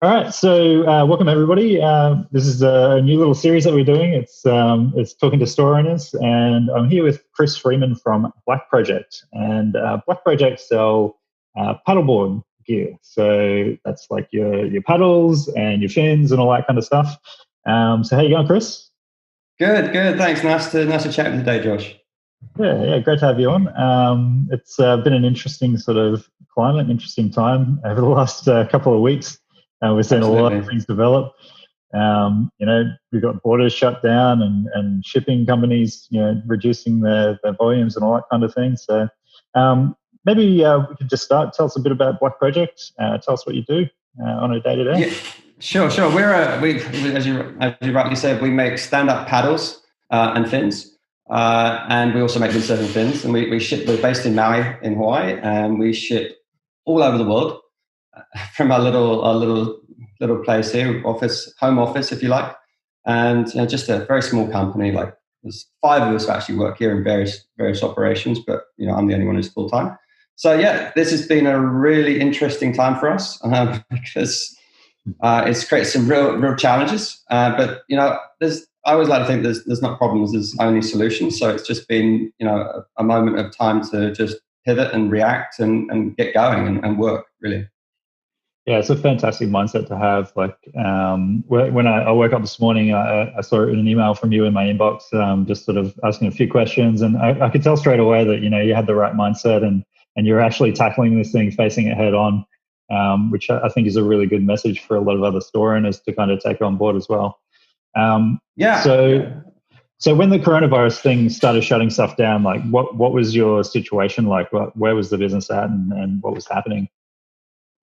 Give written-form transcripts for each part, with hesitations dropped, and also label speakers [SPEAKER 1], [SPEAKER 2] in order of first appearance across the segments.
[SPEAKER 1] All right, so welcome everybody. This is a new little series that we're doing. It's talking to store owners, and I'm here with Chris Freeman from Black Project. And Black Project sell paddleboard gear. So that's like your paddles and your fins and all that kind of stuff. So how you going, Chris?
[SPEAKER 2] Good. Thanks. Nice to chat today, Josh.
[SPEAKER 1] Yeah, great to have you on. It's been an interesting sort of climate, interesting time over the last couple of weeks. We've seen a lot of things develop. We've got borders shut down and shipping companies, reducing their volumes and all that kind of thing. So maybe we could just start. Tell us a bit about Black Project. Tell us what you do on a day-to-day.
[SPEAKER 2] Yeah, sure. As you rightly said, we make stand-up paddles and fins, and we also make windsurfing fins. And we ship. We're based in Maui, in Hawaii, and we ship all over the world. From our little place here, home office, if you like, and just a very small company. Like there's 5 of us who actually work here in various operations, but I'm the only one who's full time. So yeah, this has been a really interesting time for us because it's created some real challenges. But I always like to think there's not problems, there's only solutions. So it's just been a moment of time to just pivot and react and get going and work really.
[SPEAKER 1] Yeah, it's a fantastic mindset to have. Like when I woke up this morning, I saw an email from you in my inbox, just sort of asking a few questions, and I could tell straight away that you had the right mindset and you're actually tackling this thing, facing it head on, which I think is a really good message for a lot of other store owners to kind of take on board as well. So when the coronavirus thing started shutting stuff down, like what was your situation like? Where was the business at, and what was happening?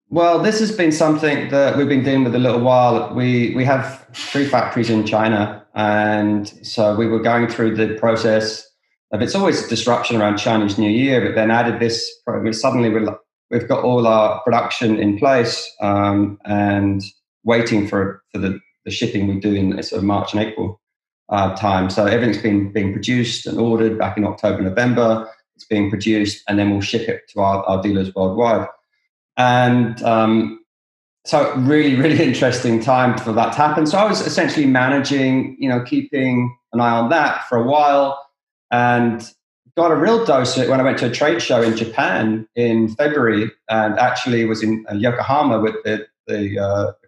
[SPEAKER 2] Well, this has been something that we've been dealing with a little while. We have 3 factories in China, and so we were going through the process of, it's always disruption around Chinese New Year, but then added this, suddenly we've got all our production in place and waiting for the shipping we do in sort of March and April time. So everything's being produced and ordered back in October, November. It's being produced, and then we'll ship it to our dealers worldwide. And so really interesting time for that to happen. So I was essentially managing, keeping an eye on that for a while, and got a real dose of it when I went to a trade show in Japan in February, and actually was in Yokohama with the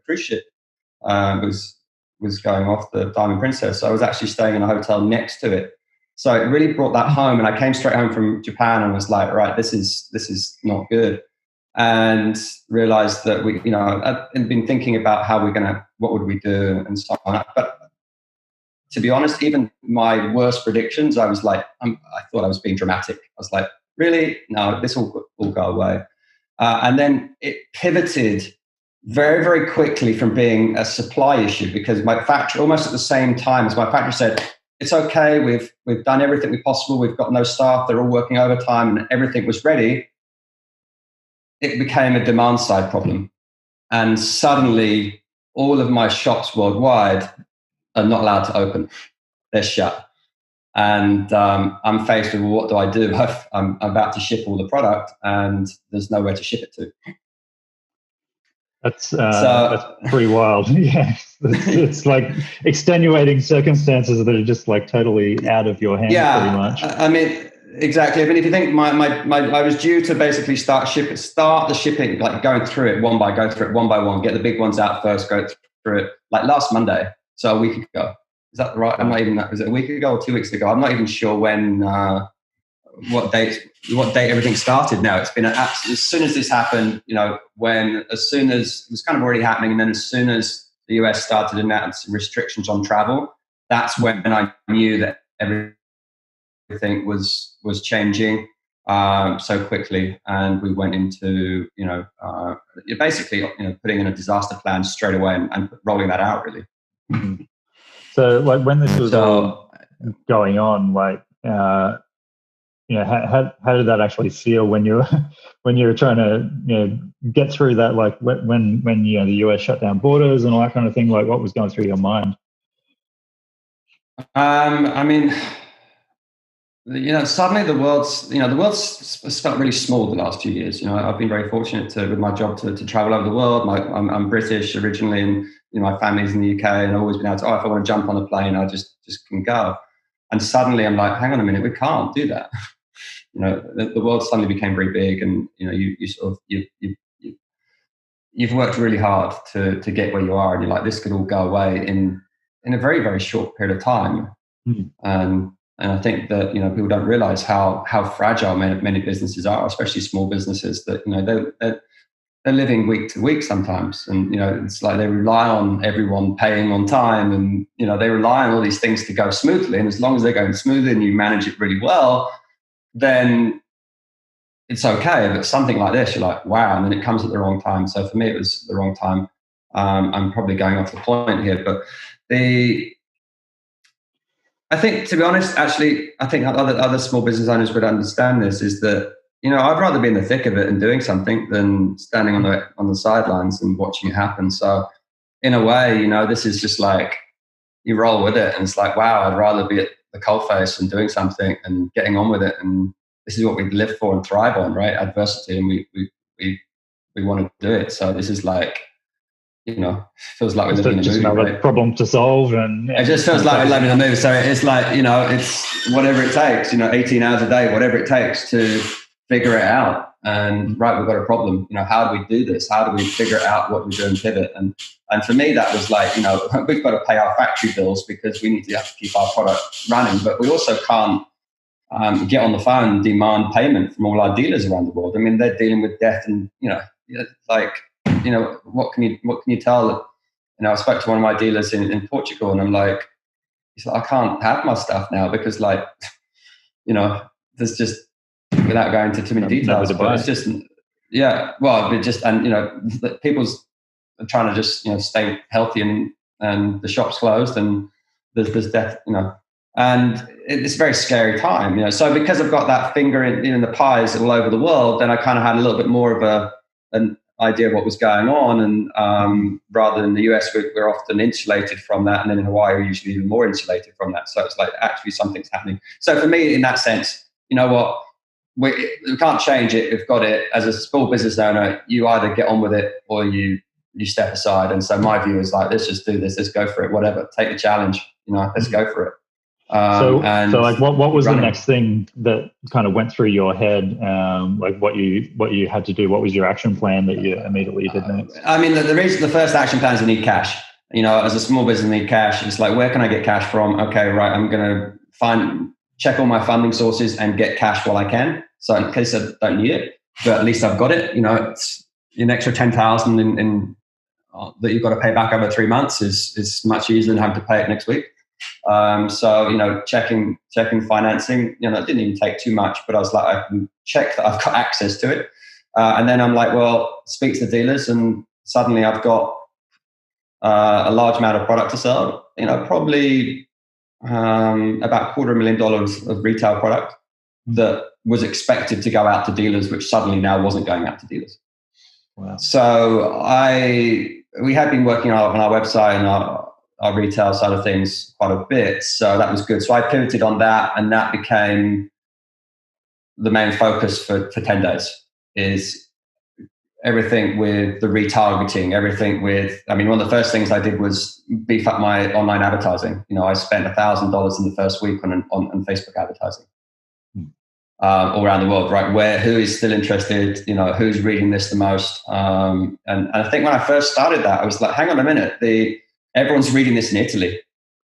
[SPEAKER 2] cruise ship was going off, the Diamond Princess. So I was actually staying in a hotel next to it. So it really brought that home, and I came straight home from Japan and was like, right, this is not good. And realized that I've been thinking about what would we do and so on. But to be honest, even my worst predictions, I was like, I thought I was being dramatic. I was like, really? No, this will go away. And then it pivoted very, very quickly from being a supply issue, because my factory, almost at the same time as my factory, said, it's okay, we've done everything we possible, we've got no staff, they're all working overtime, and everything was ready. It became a demand side problem. And suddenly all of my shops worldwide are not allowed to open. They're shut. And I'm faced with, what do I do? I'm about to ship all the product and there's nowhere to ship it to.
[SPEAKER 1] That's pretty wild. Yeah, it's like extenuating circumstances that are just like totally out of your hands, pretty much.
[SPEAKER 2] I mean, exactly. I mean, if you think I was due to basically start the shipping, like going through it one by one, get the big ones out first, go through it like last Monday, so a week ago. Is that right? I'm not even. Was it a week ago or 2 weeks ago? I'm not even sure when, what date everything started. Now it's been as soon as this happened, as soon as it was kind of already happening, and then as soon as the US started to announce restrictions on travel, that's when I knew that everything was changing so quickly, and we went into basically putting in a disaster plan straight away and rolling that out really.
[SPEAKER 1] Mm-hmm. So like when this was all going on, like how did that actually feel when you're trying to get through that, like when the US shut down borders and all that kind of thing? Like what was going through your mind?
[SPEAKER 2] I mean, suddenly the world's felt really small the last few years. I've been very fortunate with my job to travel over the world. I'm British originally, and my family's in the UK, and I've always been able to, if I want to jump on a plane, I just can go. And suddenly I'm like, hang on a minute, we can't do that. The world suddenly became very big, and you've worked really hard to get where you are, and you're like, this could all go away in a very, very short period of time. And I think that people don't realize how fragile many businesses are, especially small businesses. That they're living week to week sometimes, and it's like they rely on everyone paying on time, and they rely on all these things to go smoothly. And as long as they're going smoothly and you manage it really well, then it's okay. But something like this, you're like, wow, and then it comes at the wrong time. So for me, it was the wrong time. I'm probably going off the point here, but I think, to be honest, actually, I think other small business owners would understand this, is that, I'd rather be in the thick of it and doing something than standing on the sidelines and watching it happen. So in a way, this is just like, you roll with it, and it's like, wow, I'd rather be at the coalface and doing something and getting on with it. And this is what we live for and thrive on, right? Adversity. And we want to do it. So this is like, feels like we're living in a movie,
[SPEAKER 1] another
[SPEAKER 2] right?
[SPEAKER 1] problem to solve, and
[SPEAKER 2] it just feels like we're living in a movie. So it's like, it's whatever it takes, 18 hours a day, whatever it takes to figure it out. And right, we've got a problem. How do we do this? How do we figure out what we do and pivot? And for me, that was like, we've got to pay our factory bills because we need to have to keep our product running, but we also can't get on the phone and demand payment from all our dealers around the world. I mean, they're dealing with debt, and what can you tell? I spoke to one of my dealers in Portugal, and I'm like, I can't have my stuff now because, like, there's just, without going into too many details, but it's just, people's trying to just, stay healthy, and the shop's closed, and there's death, and it's a very scary time, So because I've got that finger in the pies all over the world, then I kind of had a little bit more of an idea of what was going on. And rather than the US, we're often insulated from that. And then in Hawaii, we're usually even more insulated from that. So it's like, actually something's happening. So for me, in that sense, we can't change it. We've got it. As a small business owner, you either get on with it or you step aside. And so my view is like, let's just do this. Let's go for it. Whatever. Take the challenge. Let's go for it.
[SPEAKER 1] So what was the next thing that kind of went through your head? Like what you had to do? What was your action plan that you immediately did next?
[SPEAKER 2] I mean, the first action plan is I need cash. As a small business, I need cash. It's like, where can I get cash from? Okay, right. I'm going to check all my funding sources and get cash while I can. So in case I don't need it, but at least I've got it. It's an extra 10,000 in that you've got to pay back over 3 months is much easier than having to pay it next week. So, checking financing, it didn't even take too much, but I was like, I can check that I've got access to it. And then I'm like, well, speak to the dealers, and suddenly I've got a large amount of product to sell, probably about $250,000 of retail product that was expected to go out to dealers, which suddenly now wasn't going out to dealers.
[SPEAKER 1] Wow.
[SPEAKER 2] So we had been working on our website and our retail side of things quite a bit. So that was good. So I pivoted on that, and that became the main focus for 10 days, is everything with the retargeting, one of the first things I did was beef up my online advertising. I spent $1,000 in the first week on Facebook advertising. All around the world, right? Who is still interested? Who's reading this the most? And I think when I first started that, I was like, hang on a minute, everyone's reading this in Italy.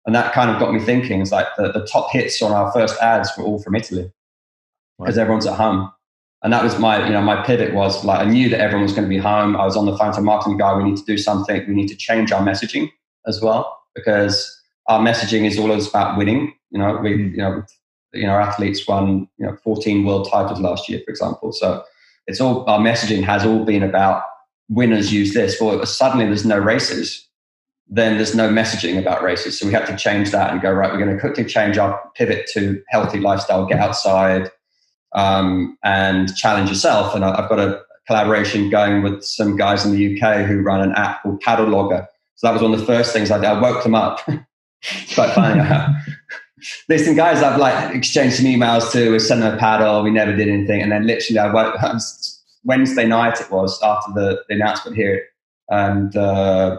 [SPEAKER 2] And that kind of got me thinking. It's like the top hits on our first ads were all from Italy, because everyone's at home. And that was my pivot was like, I knew that everyone was going to be home. I was on the phone to a marketing guy. We need to do something. We need to change our messaging as well, because our messaging is always about winning. Our athletes won 14 world titles last year, for example. So it's all, our messaging has all been about winners use this. Well, suddenly there's no races, then there's no messaging about races. So we had to change that and go, right, we're going to quickly change our pivot to healthy lifestyle, get outside and challenge yourself. And I've got a collaboration going with some guys in the UK who run an app called Paddle Logger. So that was one of the first things I did. I woke them up. It's quite funny. there's some guys I've like exchanged some emails to. We sent them a paddle. We never did anything. And then literally Wednesday night it was after the announcement here. And I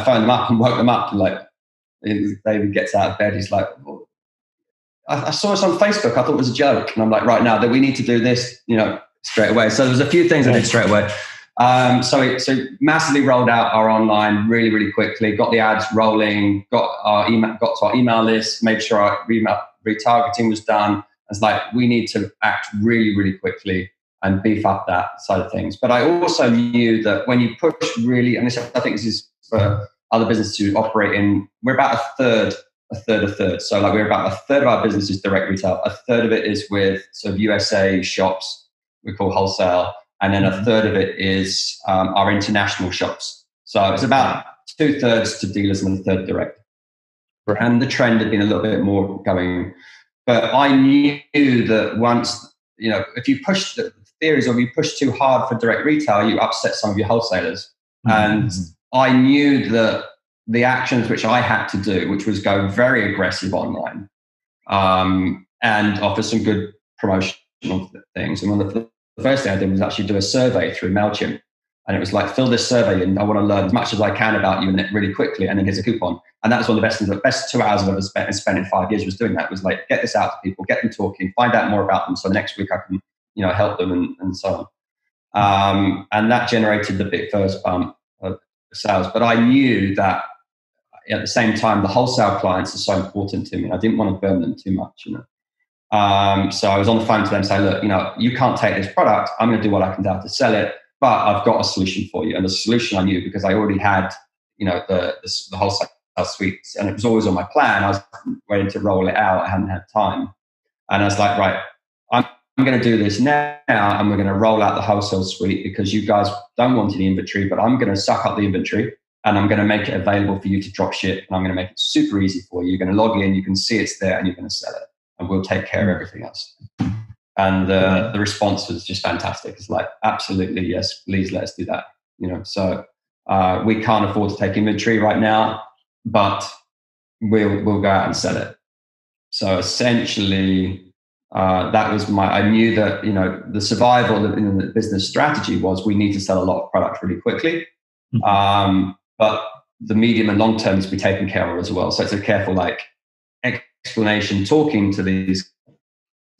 [SPEAKER 2] phoned them up and woke them up. Like, David gets out of bed. He's like, well, I saw this on Facebook. I thought it was a joke. And I'm like, right now that we need to do this, straight away. So there's a few things I did straight away. So massively rolled out our online really, really quickly, got the ads rolling, got to our email list, made sure our retargeting was done. It's like, we need to act really, really quickly and beef up that side of things. But I also knew that when you push really, and I think this is for other businesses to operate in, we're about a third. So like we're about a third of our business is direct retail. A third of it is with sort of USA shops, we call wholesale. And then a third of it is our international shops. So it's about 2/3 to dealers and a third direct. Right. And the trend had been a little bit more going. But I knew that once, if you push the theories, or if you push too hard for direct retail, you upset some of your wholesalers. And I knew that the actions which I had to do, which was go very aggressive online and offer some good promotional things. And one of the first thing I did was actually do a survey through MailChimp. And it was like, fill this survey and I want to learn as much as I can about you and really quickly. And then here's a coupon. And that was one of the best things, the best 2 hours I've ever spent in 5 years was doing that. It was like, get this out to people, get them talking, find out more about them. So next week I can, help them and so on. And that generated the big first bump of sales. But I knew that at the same time, the wholesale clients are so important to me. I didn't want to burn them too much, So I was on the phone to them saying, look, you can't take this product. I'm going to do what I can do to sell it, but I've got a solution for you. And the solution I knew because I already had, the wholesale suites, and it was always on my plan. I was waiting to roll it out. I hadn't had time. And I was like, right, I'm going to do this now, and we're going to roll out the wholesale suite because you guys don't want any inventory, but I'm going to suck up the inventory and I'm going to make it available for you to drop ship. And I'm going to make it super easy for you. You're going to log in, you can see it's there, and you're going to sell it. And we'll take care of everything else. And the response was just fantastic. It's like, absolutely, yes, please let us do that. So we can't afford to take inventory right now, but we'll go out and sell it. So essentially, that was I knew that, the survival in the business strategy was we need to sell a lot of product really quickly. But the medium and long term is to be taken care of as well. So it's a careful, explanation, talking to these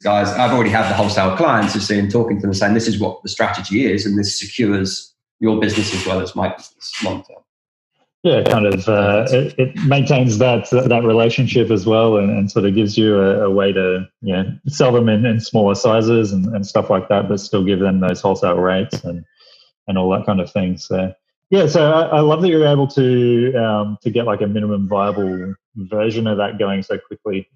[SPEAKER 2] guys. I've already had the wholesale clients, talking to them saying, this is what the strategy is, and this secures your business as well as my business long term.
[SPEAKER 1] Yeah, kind of. It maintains that relationship as well, and sort of gives you a way to sell them in smaller sizes and stuff like that, but still give them those wholesale rates and all that kind of thing. So yeah, so I love that you're able to get like a minimum viable version of that going so quickly.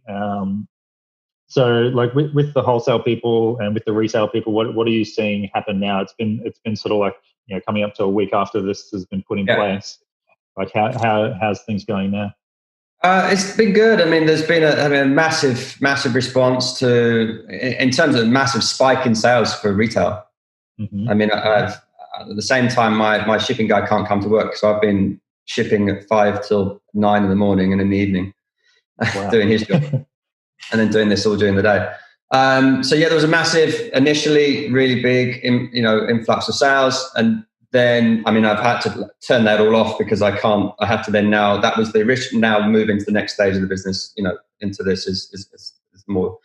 [SPEAKER 1] So like with the wholesale people and with the resale people, what are you seeing happen now? It's been sort of like coming up to a week after this has been put in place. Like how's things going now?
[SPEAKER 2] It's been good. I mean, there's been a massive response in terms of massive spike in sales for retail. I mean, at the same time, my shipping guy can't come to work, so I've been shipping at 5 till 9 in the morning and in the evening, doing his job, and then doing this all during the day. So yeah, there was a massive, initially really big, influx of sales, and then I've had to turn that all off because I had to then now. That was the original. Now move into the next stage of the business. Into this is more,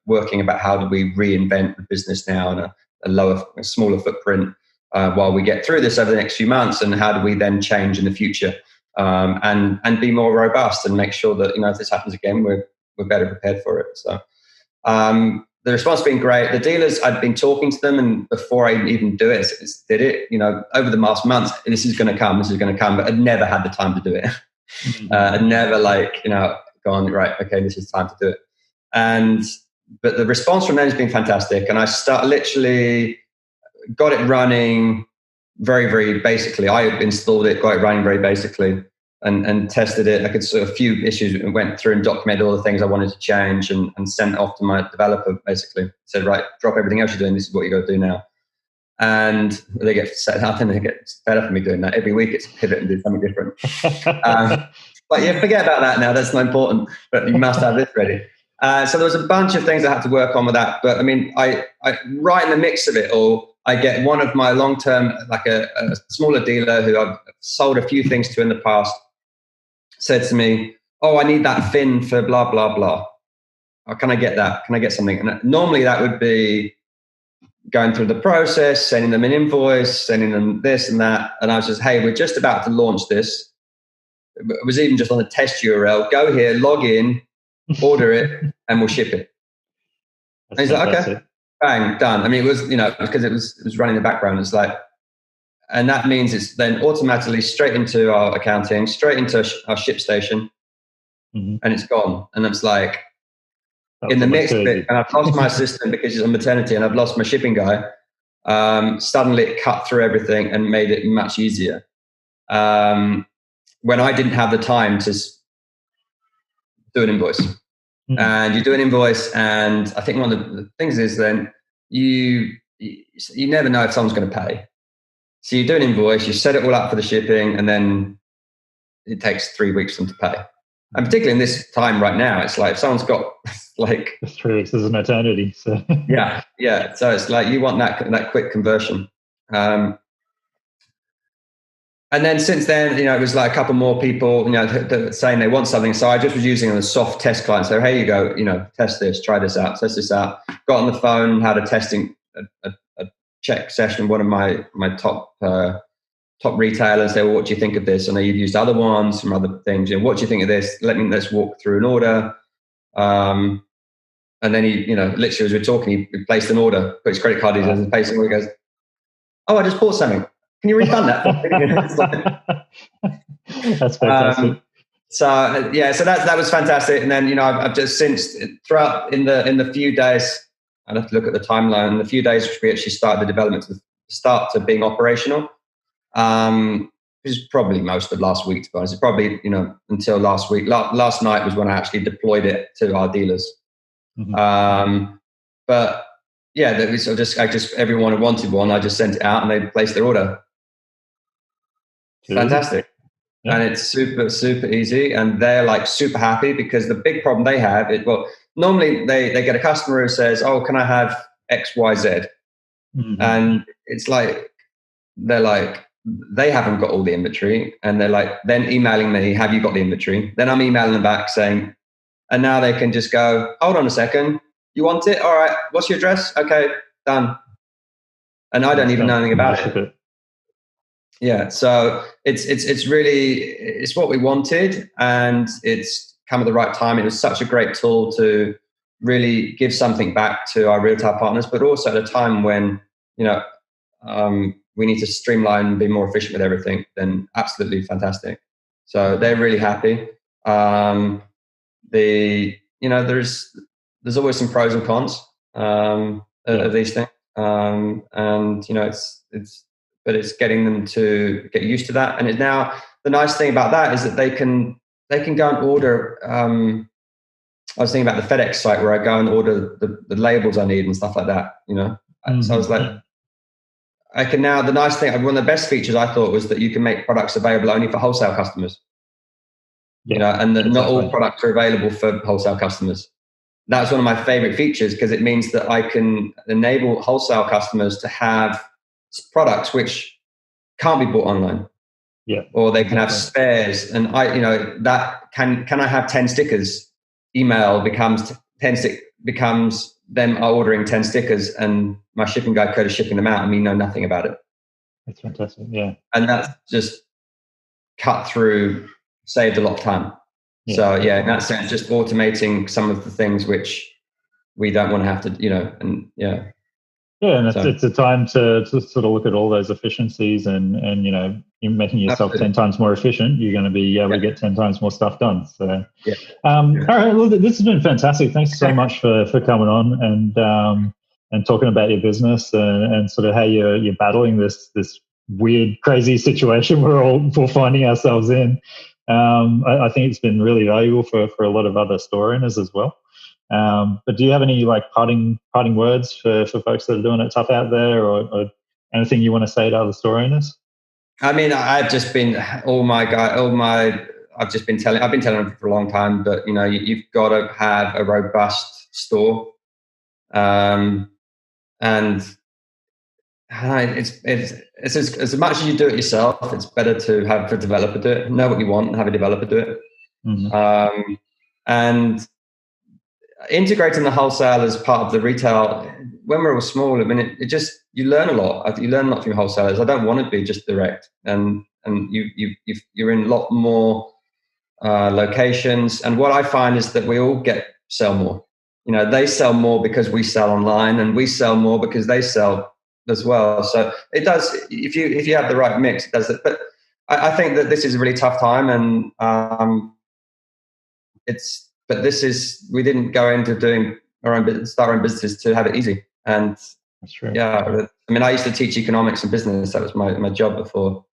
[SPEAKER 2] working about how do we reinvent the business now in a smaller footprint. While we get through this over the next few months, and how do we then change in the future and be more robust and make sure that if this happens again, we're better prepared for it. So the response has been great. The dealers, I'd been talking to them, and before I even did it, over the last months, this is going to come, but I'd never had the time to do it. I'd never gone, right, okay, this is time to do it. But the response from them has been fantastic, and I literally got it running very, very basically. I installed it, got it running very basically, and tested it. I could sort of a few issues and went through and documented all the things I wanted to change and sent it off to my developer, basically. Said, right, drop everything else you're doing. This is what you got to do now. And they get set up and they get fed up of me doing that. Every week it's pivot and do something different. But yeah, forget about that now. That's not important. But you must have this ready. So there was a bunch of things I had to work on with that. But I mean, I right in the mix of it all, I get one of my long-term, like a smaller dealer who I've sold a few things to in the past, said to me, "Oh, I need that fin for blah, blah, blah. Oh, can I get that? Can I get something?" And normally that would be going through the process, sending them an invoice, sending them this and that. And I was just, "Hey, we're just about to launch this." It was even just on a test URL. Go here, log in, order it, and we'll ship it. And he's like, "Okay, bang, done." I mean, it was, because it was running in the background. It's like, and that means it's then automatically straight into our accounting, straight into our ship station, and it's gone. And it's like, in the mix of it, and I've lost my assistant because she's on maternity, and I've lost my shipping guy. Suddenly it cut through everything and made it much easier. When I didn't have the time to do an invoice. And you do an invoice, and I think one of the things is then you never know if someone's going to pay. So you do an invoice, you set it all up for the shipping, and then it takes 3 weeks for them to pay. And particularly in this time right now, it's like if someone's got like
[SPEAKER 1] 3 weeks is an eternity. So
[SPEAKER 2] yeah. So it's like you want that quick conversion. And then since then, it was like a couple more people, saying they want something. So I just was using a soft test client. So here you go, test this, try this out, test this out. Got on the phone, had a testing, a check session. One of my top retailers. Say, well, what do you think of this? I know you've used other ones, some other things. What do you think of this? Let's walk through an order. And then he, literally as we're talking, he placed an order, put his credit card details and placed an order. He goes, "Oh, I just bought something. Can you refund that?"
[SPEAKER 1] That's fantastic.
[SPEAKER 2] So that was fantastic. And then I've just since throughout in the few days, I'd have to look at the timeline. In the few days which we actually started the development to start to being operational, it was probably most of last week. To be honest, probably until last week. Last night was when I actually deployed it to our dealers. But yeah, everyone who wanted one, I just sent it out and they placed their order. Fantastic. Yeah. And it's super, super easy. And they're like super happy because the big problem they have is, normally they get a customer who says, "Oh, can I have X, Y, Z?" And it's like, they haven't got all the inventory. And they're like, then emailing me, "Have you got the inventory?" Then I'm emailing them back saying, and now they can just go, "Hold on a second. You want it? All right. What's your address? Okay, done." And I don't even know anything about it. Yeah, so it's really what we wanted, and it's come at the right time. It was such a great tool to really give something back to our retail partners, but also at a time when we need to streamline and be more efficient with everything. Then absolutely fantastic. So they're really happy. There's always some pros and cons of these things, and it's getting them to get used to that. And now the nice thing about that is that they can go and order. I was thinking about the FedEx site where I go and order the labels I need and stuff like that. So I was like, I can now. The nice thing, one of the best features I thought was that you can make products available only for wholesale customers. And that not all products are available for wholesale customers. That's one of my favorite features because it means that I can enable wholesale customers to have products which can't be bought online. Or they can have spares. And that can I have 10 stickers? Email becomes 10 becomes them ordering 10 stickers and my shipping guy code is shipping them out and me know nothing about it.
[SPEAKER 1] That's fantastic. Yeah.
[SPEAKER 2] And that's just cut through, saved a lot of time. Yeah. So yeah, in that sense, just automating some of the things which we don't want to have to, and yeah.
[SPEAKER 1] Yeah, and it's a time to sort of look at all those efficiencies and you're making yourself Absolutely. 10 times more efficient. You're going to be able to get 10 times more stuff done. So, all right, well, this has been fantastic. Thanks so much for coming on and talking about your business and sort of how you're battling this weird, crazy situation we're finding ourselves in. I think it's been really valuable for a lot of other store owners as well. But do you have any parting words for folks that are doing it tough out there, or anything you want to say to other store owners?
[SPEAKER 2] I mean, I've just been all my I've been telling them for a long time, but you've got to have a robust store, and it's as much as you do it yourself, it's better to have a developer do it. Know what you want and have a developer do it. Mm-hmm. And integrating the wholesale as part of the retail, when we're all small, I mean, you learn a lot. You learn a lot from your wholesalers. I don't want to be just direct, and you're in a lot more locations. And what I find is that we all sell more. They sell more because we sell online, and we sell more because they sell as well. So it does. If you have the right mix, it does it. But I think that this is a really tough time, and we didn't go into doing start our own businesses to have it easy. And
[SPEAKER 1] that's true.
[SPEAKER 2] Yeah, I mean, I used to teach economics and business. That was my job before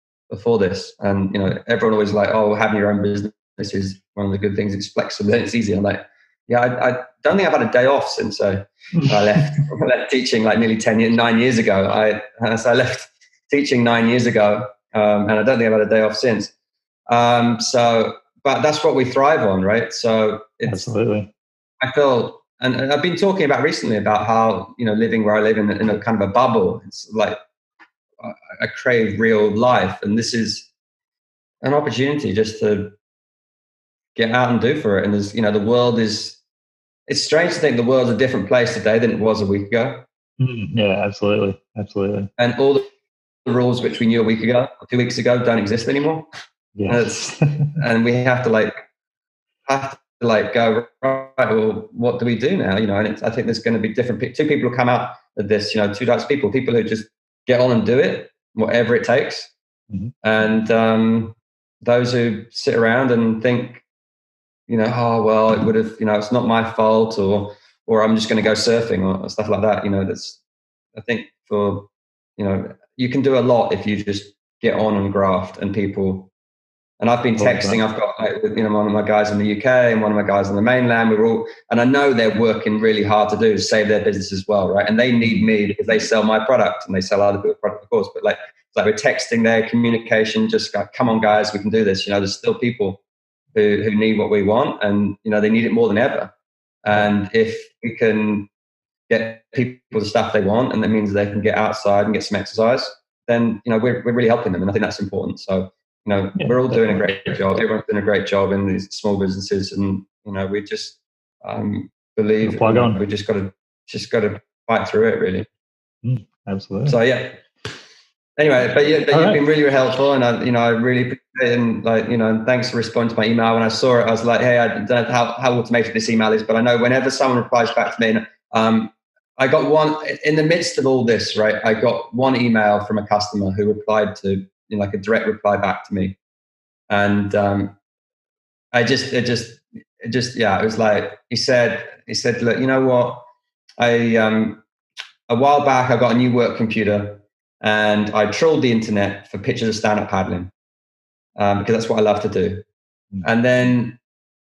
[SPEAKER 2] this. And everyone always like, oh, having your own business is one of the good things. It's flexible, it's easy. I'm like, yeah, I don't think I've had a day off since I left. I left teaching like nearly 9 years ago. I left teaching 9 years ago, and I don't think I've had a day off since. But that's what we thrive on, right? So
[SPEAKER 1] absolutely.
[SPEAKER 2] I feel, and I've been talking about recently about how living where I live in a kind of a bubble. It's like I crave real life, and this is an opportunity just to get out and do for it. And there's the world is. It's strange to think the world's a different place today than it was a week ago.
[SPEAKER 1] Yeah, absolutely.
[SPEAKER 2] And all the rules which we knew a week ago, 2 weeks ago, don't exist anymore.
[SPEAKER 1] Yeah.
[SPEAKER 2] And we have to go, right, well, what do we do now? And I think there's going to be different two people who come out of this, two types of people who just get on and do it, whatever it takes. Mm-hmm. And those who sit around and think, oh, well, it would have, it's not my fault, or I'm just going to go surfing or stuff like that. I think you can do a lot if you just get on and graft and people. And I've been texting. I've got one of my guys in the UK and one of my guys on the mainland. And I know they're working really hard to save their business as well, right? And they need me because they sell my product and they sell other people's product, of course. But it's like we're texting their communication. Just like, come on, guys, we can do this. There's still people who need what we want, and they need it more than ever. And if we can get people the stuff they want, and that means they can get outside and get some exercise, then we're really helping them, and I think that's important. So we're all doing a great job. Everyone's doing a great job in these small businesses, and we just believe we just got to fight through it, really.
[SPEAKER 1] Absolutely.
[SPEAKER 2] So yeah. Anyway, but you've been really, really helpful, and I really appreciate it. And thanks for responding to my email. When I saw it, I was like, hey, I don't know how automated this email is, but I know whenever someone replies back to me, I got one in the midst of all this, right? I got one email from a customer who replied to like a direct reply back to me, and it was like he said, look, you know what? A while back I got a new work computer. And I trawled the internet for pictures of stand-up paddling because that's what I love to do. And then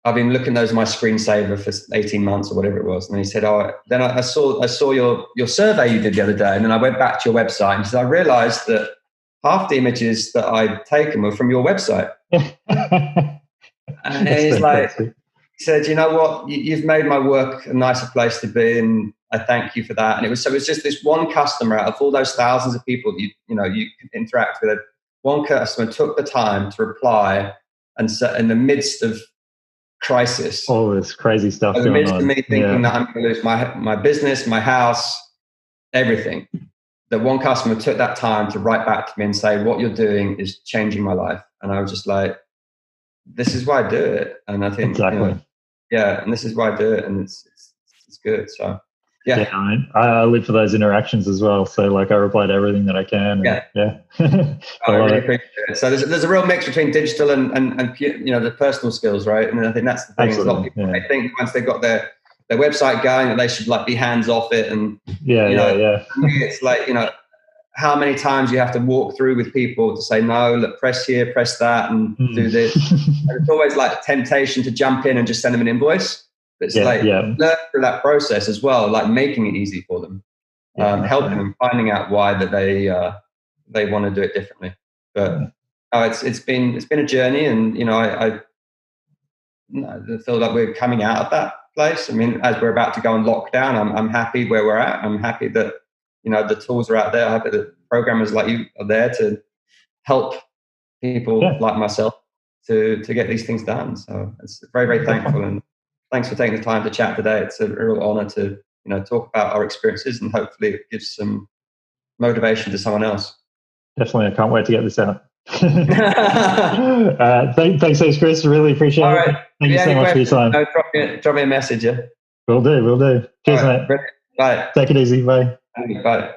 [SPEAKER 2] I've been looking at those my screensaver for 18 months or whatever it was. And then he said, then I saw your survey you did the other day. And then I went back to your website and he said, I realized that half the images that I'd taken were from your website. And he's like, he said, you know what? You've made my work a nicer place to be, and I thank you for that. And it was just this one customer out of all those thousands of people you can interact with. One customer took the time to reply, and so in the midst of crisis,
[SPEAKER 1] all this crazy stuff
[SPEAKER 2] in the midst of me thinking that I'm going to lose my business, my house, everything. That one customer took that time to write back to me and say, what you're doing is changing my life. And I was just like, this is why I do it. And I think,
[SPEAKER 1] exactly.
[SPEAKER 2] And this is why I do it. And it's good. So, yeah.
[SPEAKER 1] I live for those interactions as well. So like I reply to everything that I can. And,
[SPEAKER 2] I really appreciate it. So there's a real mix between digital and the personal skills, right? And I think that's the thing. Absolutely. A lot of people, they think once they've got their website going that they should like be hands off it. And, for me, it's like, how many times you have to walk through with people to say, no, look, press here, press that, and do this. And it's always like temptation to jump in and just send them an invoice. But it's learn through that process as well, like making it easy for them, helping them, finding out why that they want to do it differently. But it's been a journey, and I feel like we're coming out of that place. I mean, as we're about to go on lockdown, I'm happy where we're at. I'm happy that, the tools are out there. I'm happy that programmers like you are there to help people like myself to get these things done. So it's very, very thankful. And thanks for taking the time to chat today. It's a real honor to, talk about our experiences, and hopefully it gives some motivation to someone else.
[SPEAKER 1] Definitely. I can't wait to get this out. Thanks, Chris. Really appreciate it. Thank you so much for your time.
[SPEAKER 2] Drop me a message. Yeah.
[SPEAKER 1] Will do. Cheers, mate.
[SPEAKER 2] Bye.
[SPEAKER 1] Take it easy. Bye.
[SPEAKER 2] Bye.